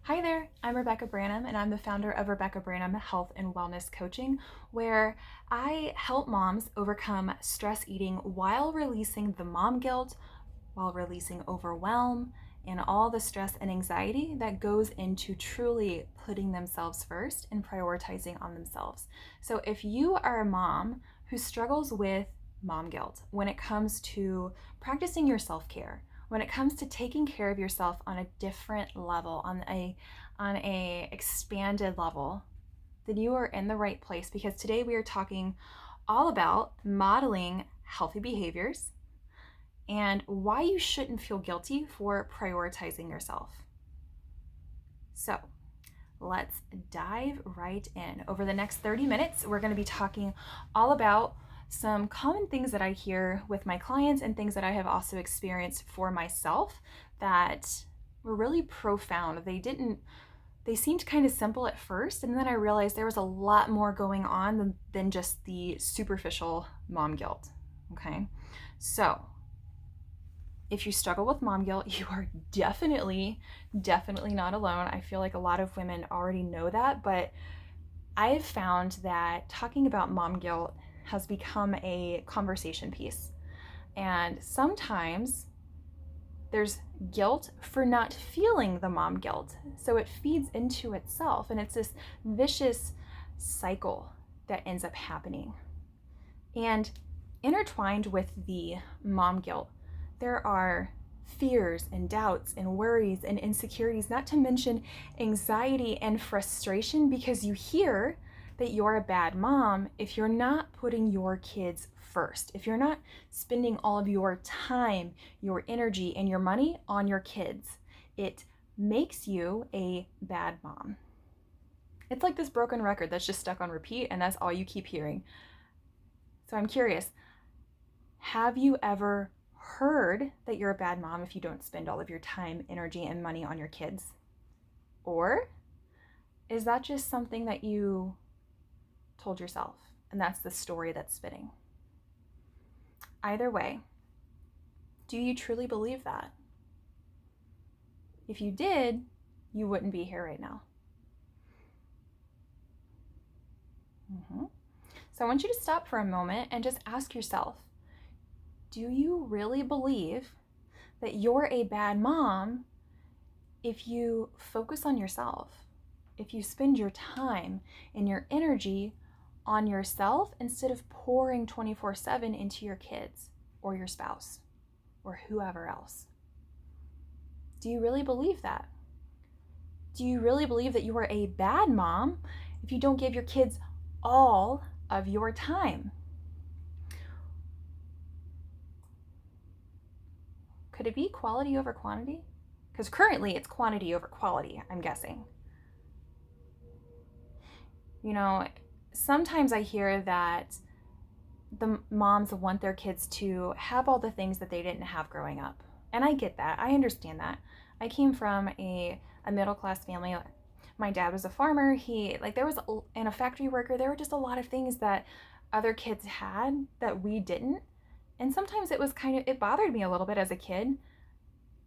Hi there, I'm Rebecca Branham, and I'm the founder of Rebecca Branham Health and Wellness Coaching, where I help moms overcome stress eating while releasing the mom guilt, while releasing overwhelm, and all the stress and anxiety that goes into truly putting themselves first and prioritizing on themselves. So, if you are a mom who struggles with mom guilt when it comes to practicing your self care, when it comes to taking care of yourself on a different level, on a expanded level, then you are in the right place, because today we are talking all about modeling healthy behaviors and why you shouldn't feel guilty for prioritizing yourself. So, let's dive right in. Over the next 30 minutes, we're going to be talking all about some common things that I hear with my clients and things that I have also experienced for myself that were really profound. They seemed kind of simple at first, and then I realized there was a lot more going on than just the superficial mom guilt. Okay, so if you struggle with mom guilt, you are definitely not alone. I feel like a lot of women already know that, but I've found that talking about mom guilt has become a conversation piece. And sometimes there's guilt for not feeling the mom guilt. So it feeds into itself, and it's this vicious cycle that ends up happening. And intertwined with the mom guilt, there are fears and doubts and worries and insecurities, not to mention anxiety and frustration, because you hear that you're a bad mom if you're not putting your kids first, if you're not spending all of your time, your energy, and your money on your kids. It makes you a bad mom. It's like this broken record that's just stuck on repeat, and that's all you keep hearing. So I'm curious, have you ever heard that you're a bad mom if you don't spend all of your time, energy, and money on your kids? Or is that just something that you told yourself and that's the story that's fitting? Either way, do you truly believe that? If you did, you wouldn't be here right now. So I want you to stop for a moment and just ask yourself, do you really believe that you're a bad mom if you focus on yourself, if you spend your time and your energy on yourself instead of pouring 24/7 into your kids or your spouse or whoever else? Do you really believe that? Do you really believe that you are a bad mom if you don't give your kids all of your time? Could it be quality over quantity? Because currently it's quantity over quality, I'm guessing. You know, sometimes I hear that the moms want their kids to have all the things that they didn't have growing up. And I get that. I understand that. I came from a middle class family. My dad was a farmer. There was, and a factory worker. There were just a lot of things that other kids had that we didn't. And sometimes it bothered me a little bit as a kid.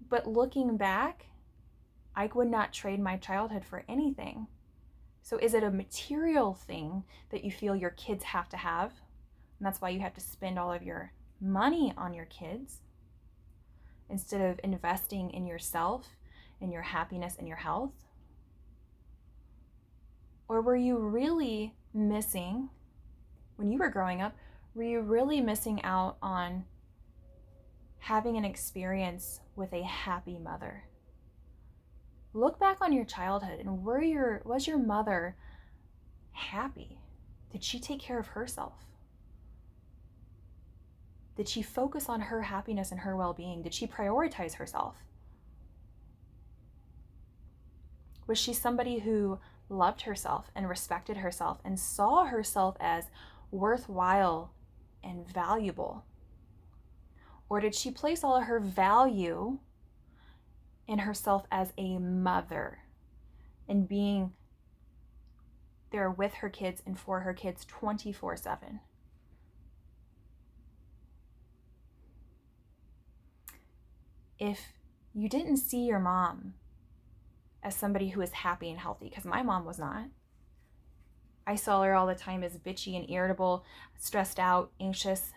But looking back, I would not trade my childhood for anything. So is it a material thing that you feel your kids have to have? And that's why you have to spend all of your money on your kids instead of investing in yourself, in your happiness, and your health? Or were you really missing, when you were growing up, were you really missing out on having an experience with a happy mother? Look back on your childhood, and was your mother happy? Did she take care of herself? Did she focus on her happiness and her well-being? Did she prioritize herself? Was she somebody who loved herself and respected herself and saw herself as worthwhile and valuable? Or did she place all of her value in herself as a mother and being there with her kids and for her kids 24/7? If you didn't see your mom as somebody who is happy and healthy, because my mom was not. I saw her all the time as bitchy and irritable, stressed out, anxious,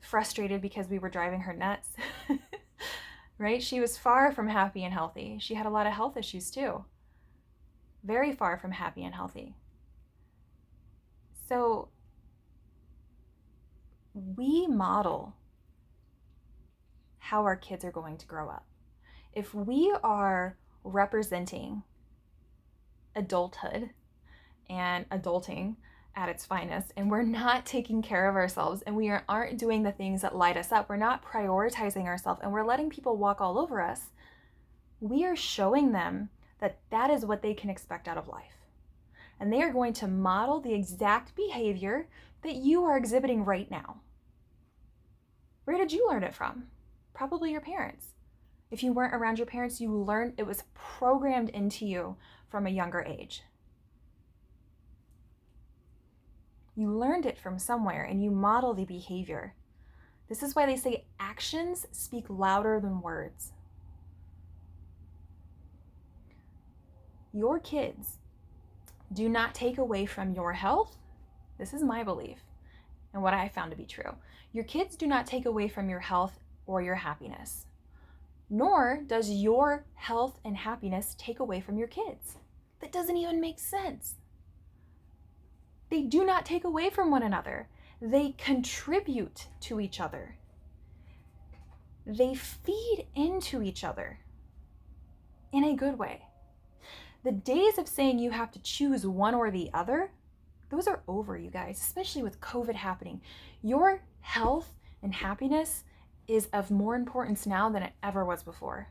frustrated because we were driving her nuts. Right? She was far from happy and healthy. She had a lot of health issues too. Very far from happy and healthy. So we model how our kids are going to grow up. If we are representing adulthood and adulting at its finest, and we're not taking care of ourselves, and we aren't doing the things that light us up, we're not prioritizing ourselves, and we're letting people walk all over us, we are showing them that that is what they can expect out of life. And they are going to model the exact behavior that you are exhibiting right now. Where did you learn it from? Probably your parents. If you weren't around your parents, you learned, it was programmed into you from a younger age. You learned it from somewhere and you model the behavior. This is why they say actions speak louder than words. Your kids do not take away from your health. This is my belief and what I found to be true. Your kids do not take away from your health or your happiness, nor does your health and happiness take away from your kids. That doesn't even make sense. They do not take away from one another. They contribute to each other. They feed into each other in a good way. The days of saying you have to choose one or the other, those are over, you guys, especially with COVID happening. Your health and happiness is of more importance now than it ever was before.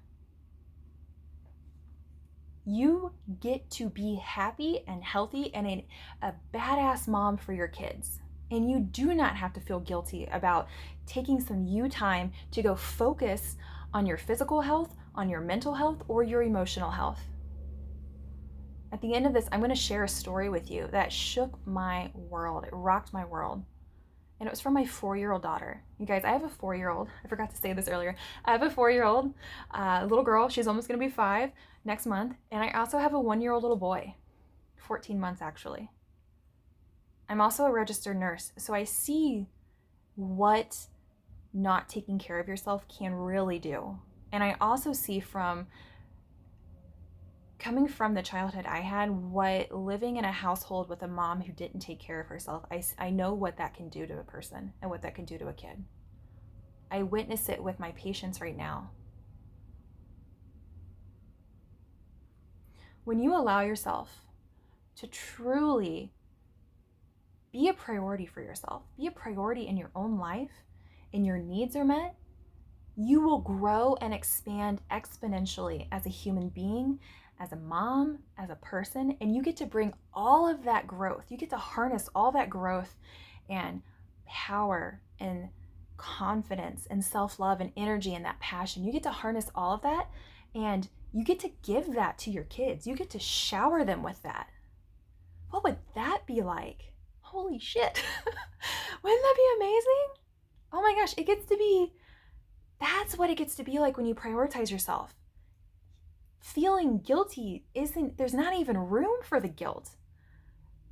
You get to be happy and healthy and a badass mom for your kids. And you do not have to feel guilty about taking some you time to go focus on your physical health, on your mental health, or your emotional health. At the end of this, I'm going to share a story with you that shook my world. It rocked my world. And it was from my 4-year-old daughter. You guys, I have a 4-year-old. I forgot to say this earlier. I have a 4-year-old little girl. She's almost going to be 5 next month. And I also have a 1-year-old little boy, 14 months actually. I'm also a registered nurse, so I see what not taking care of yourself can really do. And I also see from coming from the childhood I had, what living in a household with a mom who didn't take care of herself, I know what that can do to a person and what that can do to a kid. I witness it with my patients right now. When you allow yourself to truly be a priority for yourself, be a priority in your own life, and your needs are met, you will grow and expand exponentially as a human being, as a mom, as a person, and you get to bring all of that growth. You get to harness all that growth and power and confidence and self-love and energy and that passion. You get to harness all of that, and you get to give that to your kids. You get to shower them with that. What would that be like? Holy shit. Wouldn't that be amazing? Oh my gosh, that's what it gets to be like when you prioritize yourself. Feeling guilty there's not even room for the guilt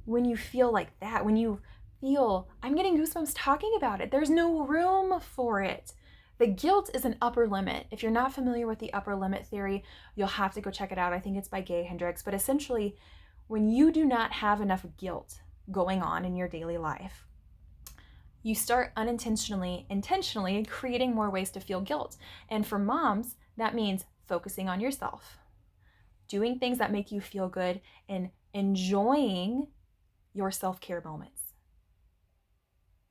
when you feel like that. When you feel, I'm getting goosebumps talking about it, there's no room for it. The guilt is an upper limit. If you're not familiar with the upper limit theory, you'll have to go check it out. I think it's by Gay Hendricks. But essentially, when you do not have enough guilt going on in your daily life, you start intentionally creating more ways to feel guilt. And for moms, that means focusing on yourself, doing things that make you feel good, and enjoying your self-care moments.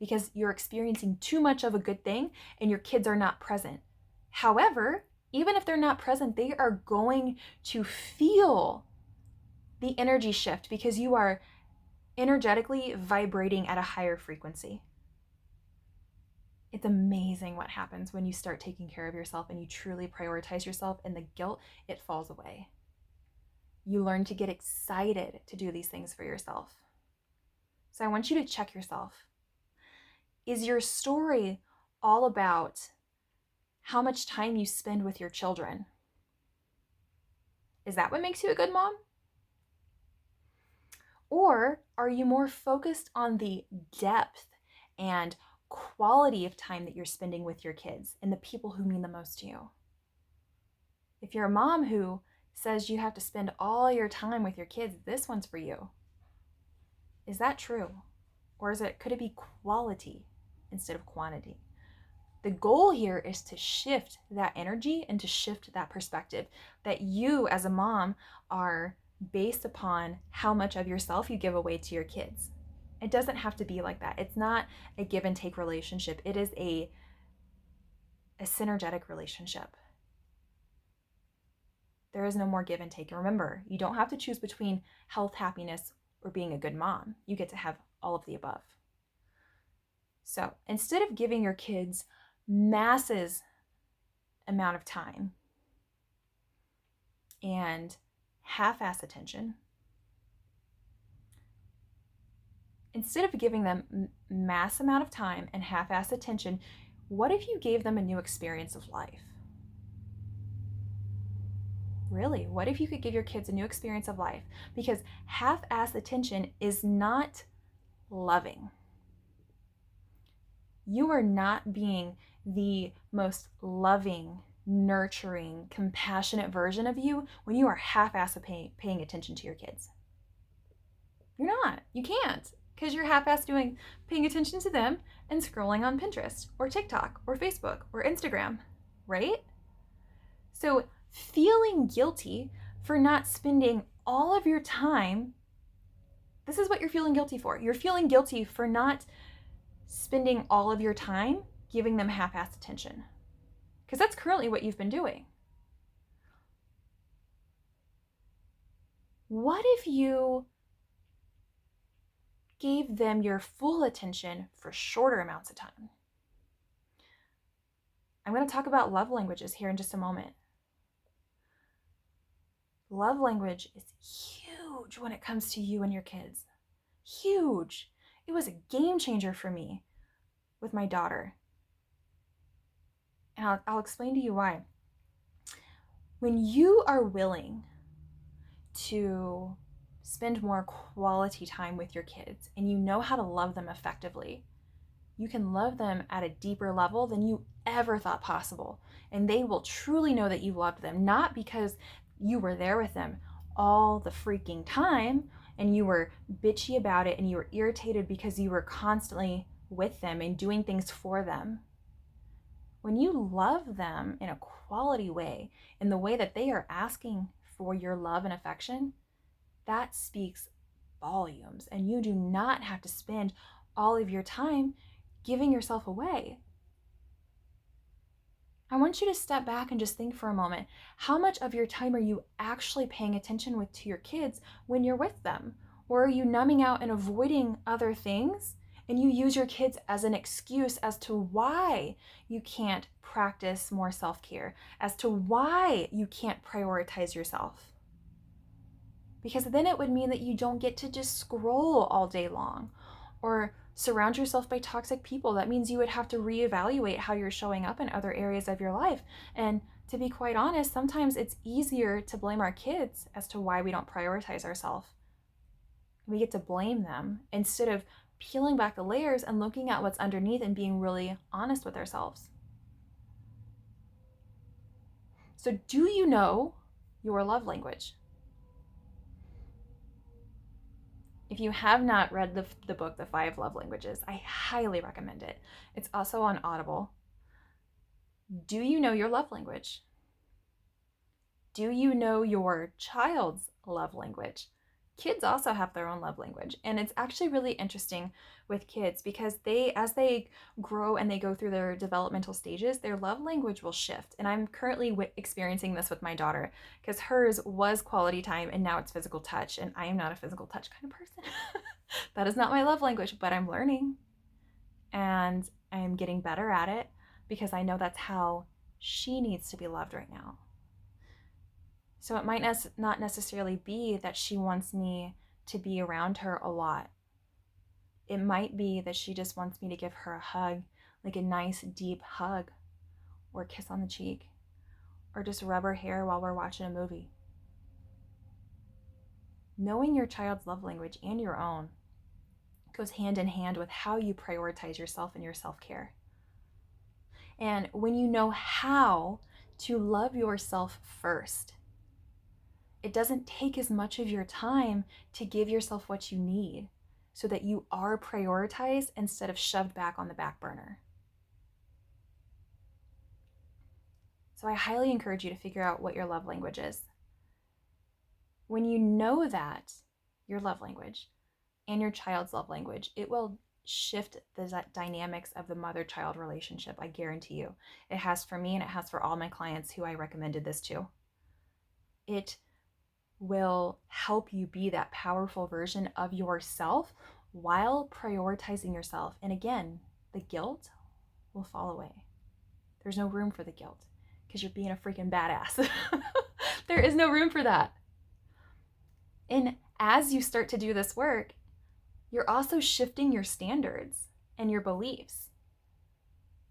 Because you're experiencing too much of a good thing and your kids are not present. However, even if they're not present, they are going to feel the energy shift because you are energetically vibrating at a higher frequency. It's amazing what happens when you start taking care of yourself and you truly prioritize yourself, and the guilt, it falls away. You learn to get excited to do these things for yourself. So I want you to check yourself. Is your story all about how much time you spend with your children? Is that what makes you a good mom? Or are you more focused on the depth and quality of time that you're spending with your kids and the people who mean the most to you? If you're a mom who says you have to spend all your time with your kids, this one's for you. Is that true? Or could it be quality instead of quantity? The goal here is to shift that energy and to shift that perspective, that you as a mom are based upon how much of yourself you give away to your kids. It doesn't have to be like that. It's not a give and take relationship. It is a synergetic relationship. There is no more give and take. And remember, you don't have to choose between health, happiness, or being a good mom. You get to have all of the above. So instead of giving your kids masses amount of time and half-ass attention, instead of giving them mass amount of time and half-ass attention, what if you gave them a new experience of life? Really, what if you could give your kids a new experience of life? Because half-ass attention is not loving. You are not being the most loving, nurturing, compassionate version of you when you are half-ass paying attention to your kids. You're not. You can't, because you're half-ass paying attention to them and scrolling on Pinterest or TikTok or Facebook or Instagram, right? So feeling guilty for not spending all of your time, this is what you're feeling guilty for. You're feeling guilty for not spending all of your time giving them half-assed attention, because that's currently what you've been doing. What if you gave them your full attention for shorter amounts of time? I'm going to talk about love languages here in just a moment. Love language is huge when it comes to you and your kids. Huge. It was a game changer for me with my daughter. And I'll explain to you why. When you are willing to spend more quality time with your kids and you know how to love them effectively, you can love them at a deeper level than you ever thought possible. And they will truly know that you loved them, not because you were there with them all the freaking time and you were bitchy about it and you were irritated because you were constantly with them and doing things for them. When you love them in a quality way, in the way that they are asking for your love and affection, that speaks volumes. And you do not have to spend all of your time giving yourself away. I want you to step back and just think for a moment. How much of your time are you actually paying attention to your kids when you're with them? Or are you numbing out and avoiding other things? And you use your kids as an excuse as to why you can't practice more self-care, as to why you can't prioritize yourself. Because then it would mean that you don't get to just scroll all day long or surround yourself by toxic people. That means you would have to reevaluate how you're showing up in other areas of your life. And to be quite honest, sometimes it's easier to blame our kids as to why we don't prioritize ourselves. We get to blame them instead of peeling back the layers and looking at what's underneath and being really honest with ourselves. So do you know your love language? If you have not read the book, The 5 Love Languages, I highly recommend it. It's also on Audible. Do you know your love language? Do you know your child's love language? Kids also have their own love language. And it's actually really interesting with kids because as they grow and they go through their developmental stages, their love language will shift. And I'm currently experiencing this with my daughter because hers was quality time and now it's physical touch. And I am not a physical touch kind of person. That is not my love language, but I'm learning and I'm getting better at it because I know that's how she needs to be loved right now. So it might not necessarily be that she wants me to be around her a lot. It might be that she just wants me to give her a hug, like a nice deep hug, or a kiss on the cheek, or just rub her hair while we're watching a movie. Knowing your child's love language and your own goes hand in hand with how you prioritize yourself and your self-care. And when you know how to love yourself first, it doesn't take as much of your time to give yourself what you need so that you are prioritized instead of shoved back on the back burner. So I highly encourage you to figure out what your love language is. When you know that, your love language and your child's love language, it will shift the dynamics of the mother-child relationship, I guarantee you. It has for me, and it has for all my clients who I recommended this to. It will help you be that powerful version of yourself while prioritizing yourself. And again, the guilt will fall away. There's no room for the guilt because you're being a freaking badass. There is no room for that. And as you start to do this work, you're also shifting your standards and your beliefs.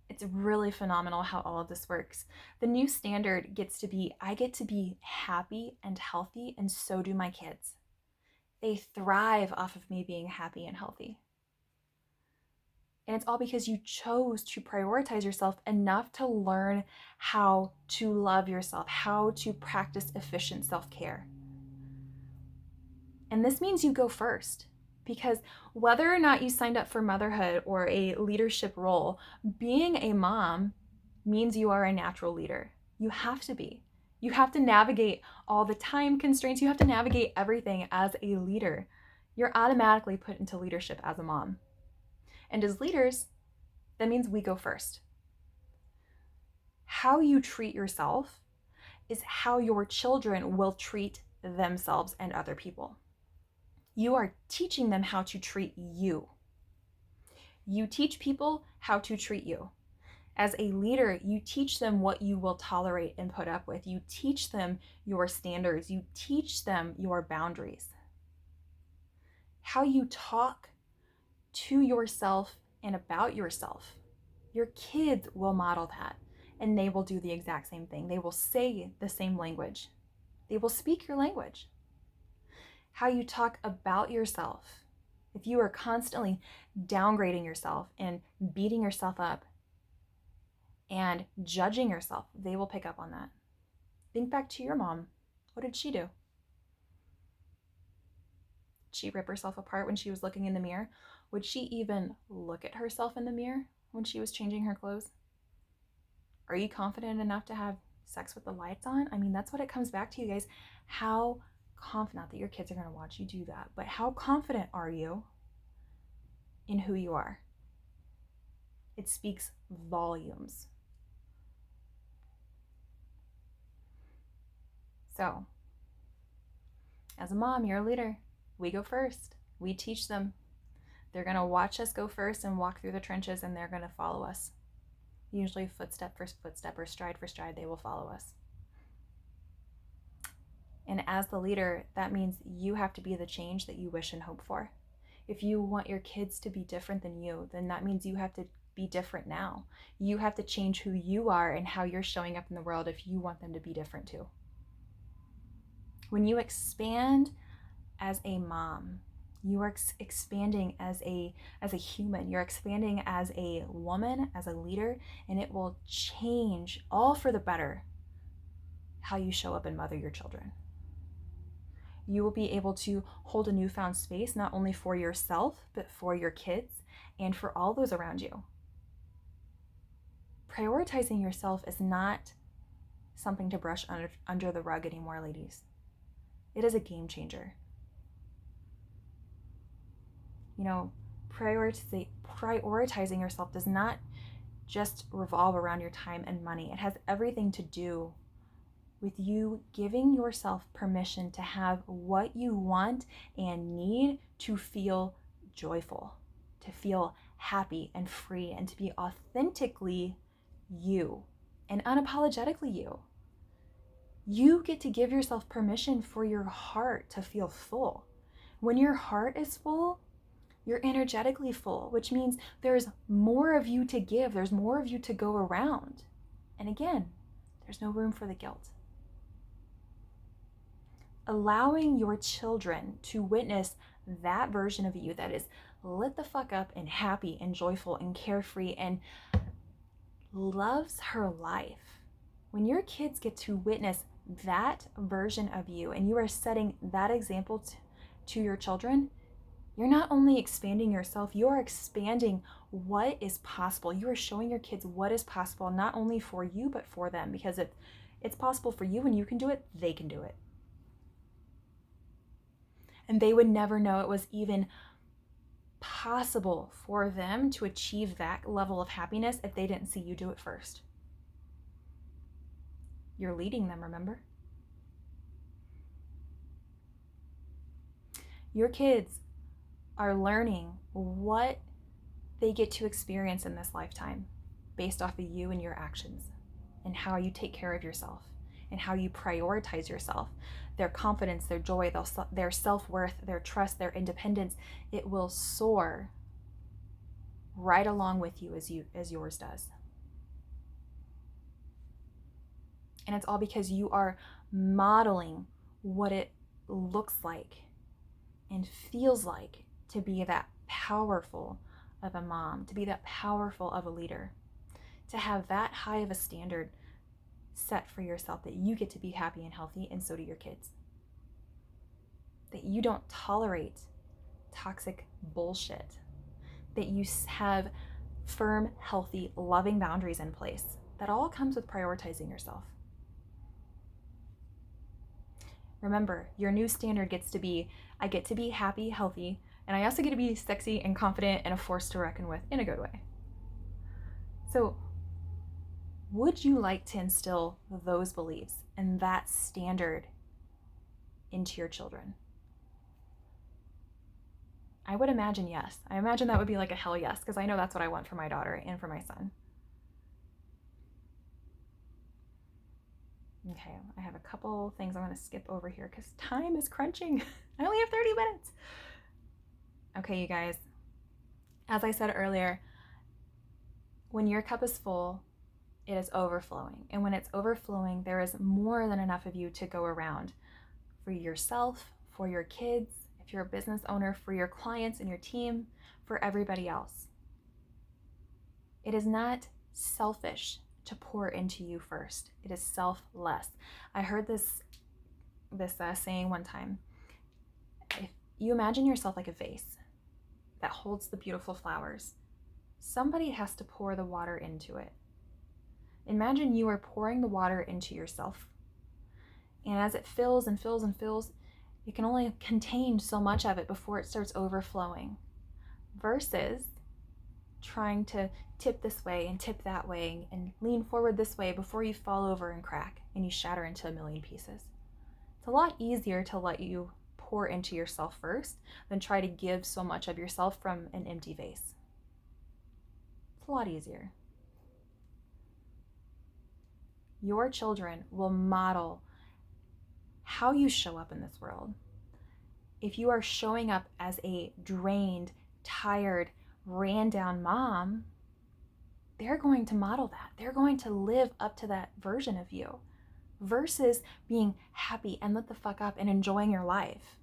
It's really phenomenal how all of this works. The new standard gets to be, I get to be happy and healthy, and so do my kids. They thrive off of me being happy and healthy. And it's all because you chose to prioritize yourself enough to learn how to love yourself, how to practice efficient self-care. And this means you go first. Because whether or not you signed up for motherhood or a leadership role, being a mom means you are a natural leader. You have to be. You have to navigate all the time constraints. You have to navigate everything as a leader. You're automatically put into leadership as a mom. And as leaders, that means we go first. How you treat yourself is how your children will treat themselves and other people. You are teaching them how to treat you. You teach people how to treat you. As a leader, you teach them what you will tolerate and put up with. You teach them your standards. You teach them your boundaries. How you talk to yourself and about yourself. Your kids will model that, and they will do the exact same thing. They will say the same language. They will speak your language. How you talk about yourself. If you are constantly downgrading yourself and beating yourself up and judging yourself, they will pick up on that. Think back to your mom. What did she do? Did she rip herself apart when she was looking in the mirror? Would she even look at herself in the mirror when she was changing her clothes? Are you confident enough to have sex with the lights on? I mean, that's what it comes back to, you guys. How confident, not that your kids are going to watch you do that, but how confident are you in who you are? It speaks volumes. So, as a mom, you're a leader. We go first. We teach them. They're going to watch us go first and walk through the trenches, and they're going to follow us. Usually footstep for footstep or stride for stride, they will follow us. And as the leader, that means you have to be the change that you wish and hope for. If you want your kids to be different than you, then that means you have to be different now. You have to change who you are and how you're showing up in the world if you want them to be different too. When you expand as a mom, you are expanding as a human. You're expanding as a woman, as a leader, and it will change all for the better how you show up and mother your children. You will be able to hold a newfound space, not only for yourself, but for your kids and for all those around you. Prioritizing yourself is not something to brush under the rug anymore, ladies. It is a game changer. You know, prioritizing yourself does not just revolve around your time and money. It has everything to do with you giving yourself permission to have what you want and need to feel joyful, to feel happy and free, and to be authentically you and unapologetically you. You get to give yourself permission for your heart to feel full. When your heart is full, you're energetically full, which means there's more of you to give. There's more of you to go around. And again, there's no room for the guilt. allowing your children to witness that version of you that is lit the fuck up and happy and joyful and carefree and loves her life. When your kids get to witness that version of you and you are setting that example to your children, you're not only expanding yourself, you are expanding what is possible. You are showing your kids what is possible, not only for you, but for them. Because if it's possible for you and you can do it, they can do it. And they would never know it was even possible for them to achieve that level of happiness if they didn't see you do it first. You're leading them, remember? Your kids are learning what they get to experience in this lifetime based off of you and your actions and how you take care of yourself and how you prioritize yourself. Their confidence, their joy, their self-worth, their trust, their independence, it will soar right along with you as yours does. And it's all because you are modeling what it looks like and feels like to be that powerful of a mom, to be that powerful of a leader, to have that high of a standard set for yourself that you get to be happy and healthy, and so do your kids. That you don't tolerate toxic bullshit. That you have firm, healthy, loving boundaries in place. That all comes with prioritizing yourself. Remember, your new standard gets to be, I get to be happy, healthy, and I also get to be sexy and confident and a force to reckon with in a good way. So, would you like to instill those beliefs and that standard into your children? I would imagine yes. I imagine that would be like a hell yes, because I know that's what I want for my daughter and for my son. Okay, I have a couple things I'm going to skip over here because time is crunching. I only have 30 minutes. Okay, you guys, as I said earlier, when your cup is full, it is overflowing. And when it's overflowing, there is more than enough of you to go around for yourself, for your kids, if you're a business owner, for your clients and your team, for everybody else. It is not selfish to pour into you first. It is selfless. I heard this saying one time. If you imagine yourself like a vase that holds the beautiful flowers, somebody has to pour the water into it. Imagine you are pouring the water into yourself. And as it fills and fills and fills, it can only contain so much of it before it starts overflowing. Versus trying to tip this way and tip that way and lean forward this way before you fall over and crack and you shatter into a million pieces. It's a lot easier to let you pour into yourself first than try to give so much of yourself from an empty vase. It's a lot easier. Your children will model how you show up in this world. If you are showing up as a drained, tired, ran down mom, they're going to model that. They're going to live up to that version of you versus being happy and lit the fuck up and enjoying your life.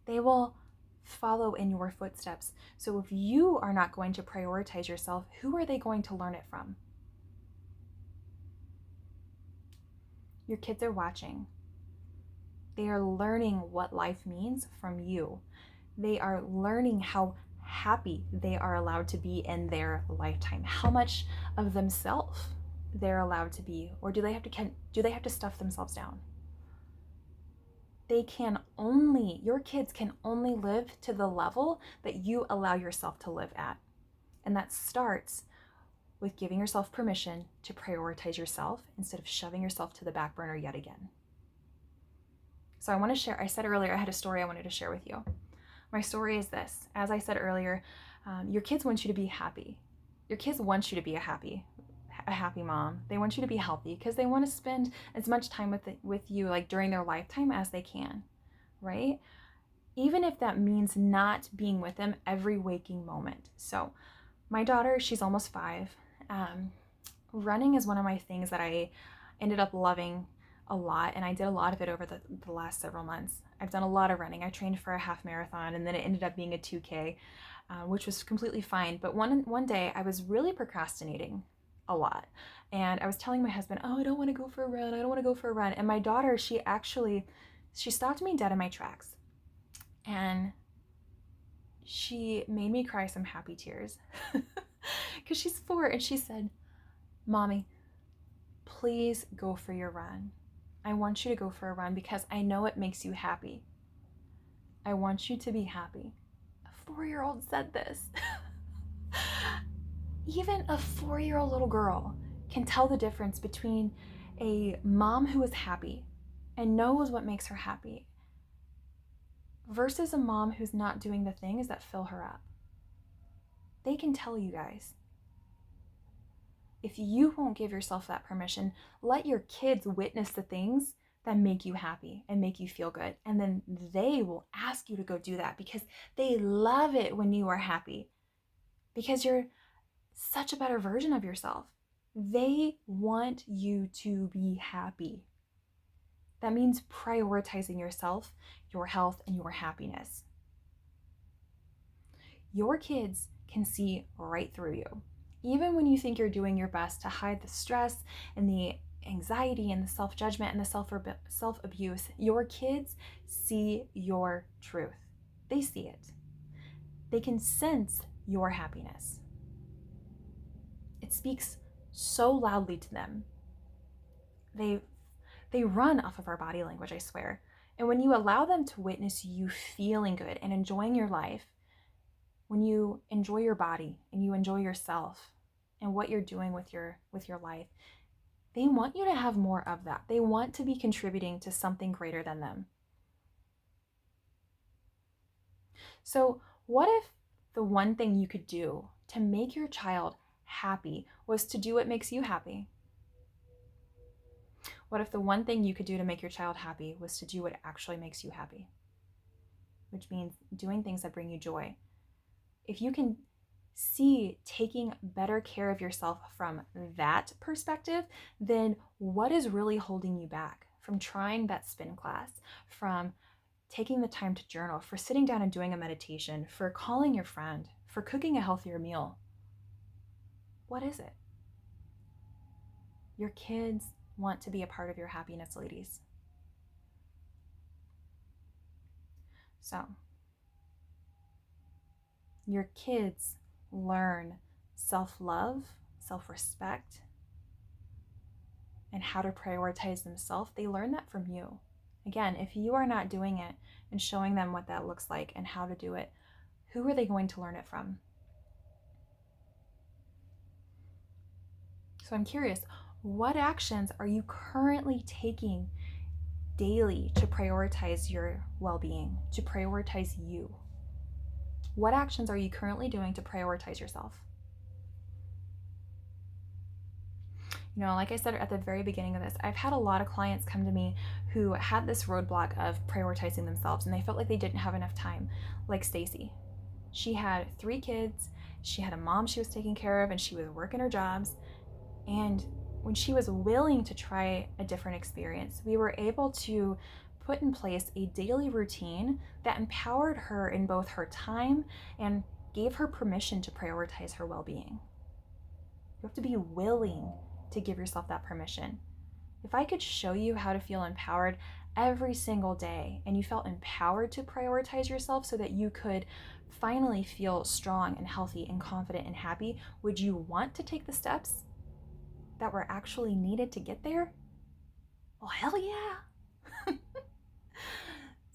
They will follow in your footsteps. So if you are not going to prioritize yourself, who are they going to learn it from? Your kids are watching. They are learning what life means from you. They are learning how happy they are allowed to be in their lifetime, how much of themselves they're allowed to be, or do they have to stuff themselves down? Your kids can only live to the level that you allow yourself to live at. And that starts with giving yourself permission to prioritize yourself instead of shoving yourself to the back burner yet again. So I want to share, I said earlier I had a story I wanted to share with you. My story is this. As I said earlier, your kids want you to be happy. Your kids want you to be a happy mom. They want you to be healthy because they want to spend as much time with you like during their lifetime as they can, right? Even if that means not being with them every waking moment. So my daughter, she's almost 5. Running is one of my things that I ended up loving a lot, and I did a lot of it over the last several months. I've done a lot of running. I trained for a half marathon, and then it ended up being a 2K, which was completely fine. But one day I was really procrastinating a lot, and I was telling my husband, "Oh, I don't want to go for a run. I don't want to go for a run." And my daughter, she stopped me dead in my tracks, and she made me cry some happy tears because she's 4, and she said, "Mommy, please go for your run. I want you to go for a run because I know it makes you happy. I want you to be happy." A 4-year-old said this. Even a 4-year-old little girl can tell the difference between a mom who is happy and knows what makes her happy versus a mom who's not doing the things that fill her up. They can tell you guys. If you won't give yourself that permission, let your kids witness the things that make you happy and make you feel good. And then they will ask you to go do that because they love it when you are happy, because you're such a better version of yourself. They want you to be happy. That means prioritizing yourself, your health, and your happiness. Your kids can see right through you. Even when you think you're doing your best to hide the stress and the anxiety and the self-judgment and the self-abuse, your kids see your truth. They see it. They can sense your happiness. It speaks so loudly to them. They run off of our body language, I swear. And when you allow them to witness you feeling good and enjoying your life, when you enjoy your body and you enjoy yourself and what you're doing with your life, they want you to have more of that. They want to be contributing to something greater than them. So what if the one thing you could do to make your child happy was to do what makes you happy? What if the one thing you could do to make your child happy was to do what actually makes you happy? Which means doing things that bring you joy. If you can see taking better care of yourself from that perspective, then what is really holding you back from trying that spin class, from taking the time to journal, for sitting down and doing a meditation, for calling your friend, for cooking a healthier meal? What is it? Your kids want to be a part of your happiness, ladies. So, your kids learn self-love, self-respect, and how to prioritize themselves. They learn that from you. Again, if you are not doing it and showing them what that looks like and how to do it, who are they going to learn it from? So I'm curious, what actions are you currently taking daily to prioritize your well-being, to prioritize you? What actions are you currently doing to prioritize yourself? You know, like I said at the very beginning of this, I've had a lot of clients come to me who had this roadblock of prioritizing themselves, and they felt like they didn't have enough time, like Stacy. She had 3 kids, she had a mom she was taking care of, and she was working her jobs. And when she was willing to try a different experience, we were able to put in place a daily routine that empowered her in both her time and gave her permission to prioritize her well-being. You have to be willing to give yourself that permission. If I could show you how to feel empowered every single day and you felt empowered to prioritize yourself so that you could finally feel strong and healthy and confident and happy, would you want to take the steps that were actually needed to get there? Well, hell yeah.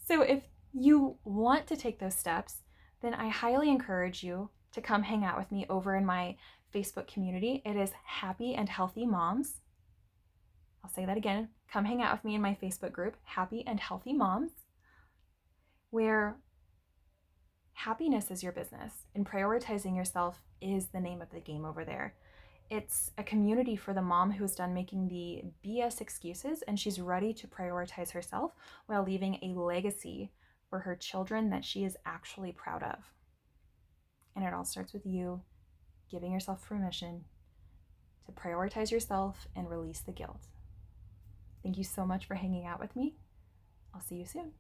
So if you want to take those steps, then I highly encourage you to come hang out with me over in my Facebook community. It is Happy and Healthy Moms. I'll say that again. Come hang out with me in my Facebook group, Happy and Healthy Moms, where happiness is your business and prioritizing yourself is the name of the game over there. It's a community for the mom who is done making the BS excuses and she's ready to prioritize herself while leaving a legacy for her children that she is actually proud of. And it all starts with you giving yourself permission to prioritize yourself and release the guilt. Thank you so much for hanging out with me. I'll see you soon.